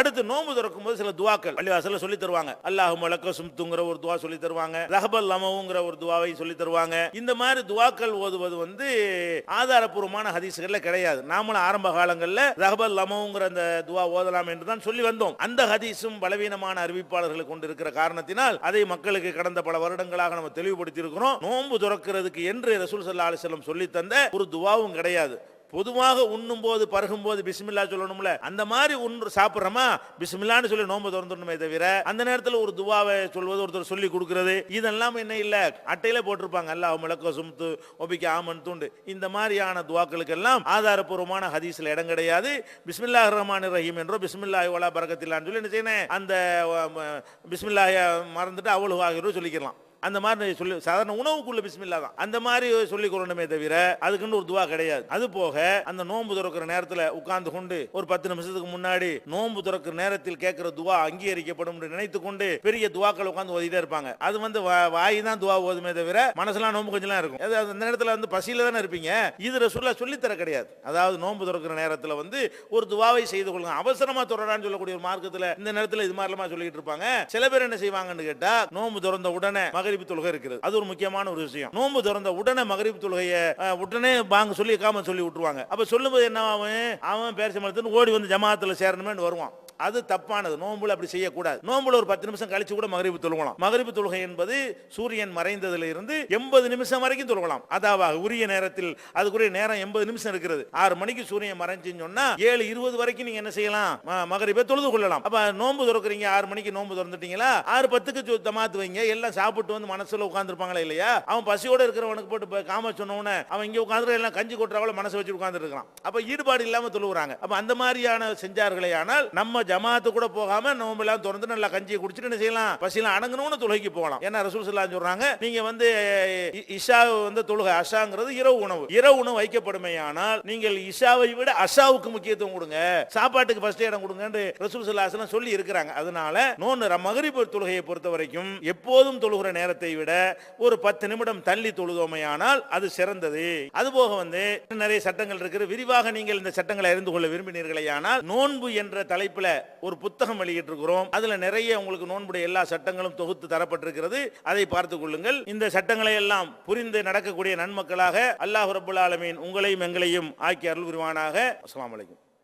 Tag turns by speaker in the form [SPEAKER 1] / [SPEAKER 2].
[SPEAKER 1] அடுத்து நோன்பு திறக்கும் போது சில துவாக்கள் பள்ளிவாசல்ல சொல்லி தருவாங்க. அல்லாஹும்ம லக்க சும்துங்கிற ஒரு துவா சொல்லி தருவாங்க. ரஹபல் லமவுங்கிற ஒரு துவாவை சொல்லி தருவாங்க. இந்த மாதிரி துவாக்கள் ஓதுவது ஆதாரப்பூர்வமான ஹதீஸ்கள்ல கிடையாது. நாமளும் ஆரம்ப காலங்களில் ரஹபல் லமவுங்கிற அந்த துவா ஓதலாம் என்று தான் சொல்லி வந்தோம். அந்த ஹதீஸும் பலவீனமான அறிவிப்பாளர்கள் கொண்டு இருக்கிற காரணத்தினால் அதை மக்களுக்கு கடந்த பல வருடங்களாக நம்ம தெளிவுபடுத்தி இருக்கிறோம். நோன்பு துறக்கிறதுக்கு என்று ரசூல் ஸல்லல்லாஹு அலைஹி வஸல்லம் சொல்லி தந்த ஒரு துவாவும் கிடையாது. பொதுவாக உண்ணும் போது பருகும் போது பிஸ்மில்லா சொல்லணும்ல, அந்த மாதிரி சாப்பிட்றோமா பிஸ்மில்லான்னு சொல்லி நோன்பு திறந்துடணுமே தவிர அந்த நேரத்தில் ஒரு துவாவை சொல்வது ஒருத்தர் சொல்லி கொடுக்கிறது இதெல்லாம் என்ன இல்லை, அட்டையில போட்டிருப்பாங்க அல்லாஹ் லக்க சும்து ஒபிக்க ஆமன் தூண்டு. இந்த மாதிரியான துவாக்களுக்கெல்லாம் ஆதாரப்பூர்வமான ஹதீஸ்ல இடம் கிடையாது. பிஸ்மில்லாஹிர் ரஹ்மானிர் ரஹீம் என்றோ பிஸ்மில்லாஹி வலா பரக்கத்தில்லான்னு சொல்லி என்ன செய்யணும், அந்த பிஸ்மில்லாஹிய மறந்துட்டு அவ்வளவு ஆகிரும் சொல்லிக்கலாம். அந்த மாதிரி சொல்லி சாதாரண உணவுக்குள்ள பிஸ்மில்லா தான் அந்த மாதிரி சொல்லிக் கொள்ளணுமே தவிர அதுக்குன்னு ஒரு துவா கிடையாது. அது போக அந்த நோன்பு துறக்கிற நேரத்தில் உட்கார்ந்து கொண்டு ஒரு 10 நிமிஷத்துக்கு முன்னாடி நோன்பு துறக்கிற நேரத்தில் கேட்கிற துவா அங்கீகரிக்கப்படும் நினைத்து கொண்டு பெரிய துவாக்கள் உட்கார்ந்து ஓதிட்டே இருப்பாங்க. அது வாய் தான் துவா ஓதுமே தவிர மனசுலாம் நோன்பு கொஞ்சம் இருக்கும். அந்த நேரத்தில் பசியில தானே இருப்பீங்க. இது ரசூலுல்லாஹ் சொல்லித்தர கிடையாது. அதாவது நோன்பு துறக்கிற நேரத்தில் ஒரு துவாவை செய்து கொள்ளுங்க. அவசரமா துறறான்னு சொல்லக்கூடிய ஒரு மார்க்கத்தில் இந்த நேரத்தில் இது மாதிரிலாம் சொல்லிட்டு இருப்பாங்க. சில பேர் என்ன செய்வாங்கன்னு கேட்டா நோன்பு திறந்த உடனே மகரிப் தொழுகை இருக்கிறது. அது ஒரு முக்கியமான ஒரு விஷயம். நோன்பு திறந்த உடனே மகரிப் தொழுகையை உடனே பாங்க சொல்லி காம சொல்லி விட்டுருவாங்க. அப்ப சொல்லும்போது என்ன அவன் பேரசமத்துன்னு ஓடி வந்து ஜமாத்துல சேரணும்னு வருவான். அது தப்பானது. நோன்புல அப்படி செய்யக்கூடாது. நோன்புல ஒரு 10 நிமிஷம் கழிச்சு கூட மகரிப் தொழுகலாம். மகரிப் தொழுகை என்பது சூரியன் மறைந்ததில் இருந்து 80 நிமிஷம் வரைக்கும் தொழுகலாம். அதாவது உரிய நேரத்தில் அதுக்குரிய நேரம் 80 நிமிஷம் இருக்கிறது. 6 மணிக்கு சூரியன் மறைஞ்சுன்னு சொன்னா 7:20 வரைக்கும் நீங்க என்ன செய்யலாம், மகரிபை தொழுது கொள்ளலாம். அப்ப நோன்பு திறக்கிறீங்க 6 மணிக்கு நோன்பு திறந்துட்டீங்களா, 6:10க்கு ஜமாத் வைங்க. எல்லாம் சாப்பிட்டு வந்து மனசுல உட்கார்ந்துருப்பாங்களா இல்லையா, அவன் பசியோட இருக்கிறவனுக்கு போட்டு காம சொன்னவன அவன் இங்க உட்கார்ந்து எல்லாம் கஞ்சி கொட்டுறவள மனசு வச்சு உட்கார்ந்து இருக்கான். அப்ப ஈடுபாடு இல்லாம தொழுகிறாங்க. அப்ப அந்த மாதிரியான செஞ்சார்களே ஆனால் நம்ம ஜமாத்து கூட போகாம நோன்பு எல்லாம் திறந்து நல்லா கஞ்சியை குடிச்சிட்டு என்ன செய்யலாம், பசியெல்லாம் அடங்கணும்னு தொழுகைக்கு போகலாம். ஏன்னா ரசூல் ஸல்லல்லாஹு அலைஹி வஸல்லம் சொல்றாங்க, நீங்க இஷா தொழுகை, அஷாங்கிறது இரவு உணவு, இரவு உணவு வைக்கப்படுமையானால் நீங்கள் இஷாவை விட அஷாவுக்கு முக்கியத்துவம் கொடுங்க, சாப்பாட்டுக்கு ஃபர்ஸ்ட் இடம் கொடுங்கன்னு ரசூல் ஸல்லல்லாஹு அலைஹி வஸல்லம் சொல்லி இருக்கிறாங்க. அதனால மகரிப் தொழுகையை பொறுத்த வரைக்கும் எப்போதும் தொழுகிற நேரத்தை விட ஒரு 10 நிமிடம் தள்ளி தொழுதோமையானால் அது சிறந்தது. அதுபோக நிறைய சட்டங்கள் இருக்கிற விரிவாக நீங்கள் இந்த சட்டங்களை அறிந்து கொள்ள விரும்பினீர்களே ஆனால் நோன்பு என்ற தலைப்புல ஒரு புத்தகம் வெளியிட்டிருக்கிறோம். அதுல நிறைய உங்களுக்கு நோன்புடைய எல்லா சட்டங்களும் தொகுத்து தரப்பட்டிருக்கிறது. அதை பார்த்துக் கொள்ளுங்கள். இந்த சட்டங்களை எல்லாம் புரிந்து நடக்கக்கூடிய நன்மக்களாக அல்லாஹ் ரப்பல் ஆலமீன் உங்களையும் எங்களையும் ஆக்கி அருள் புரிவானாக. அஸ்ஸலாமு அலைக்கும்.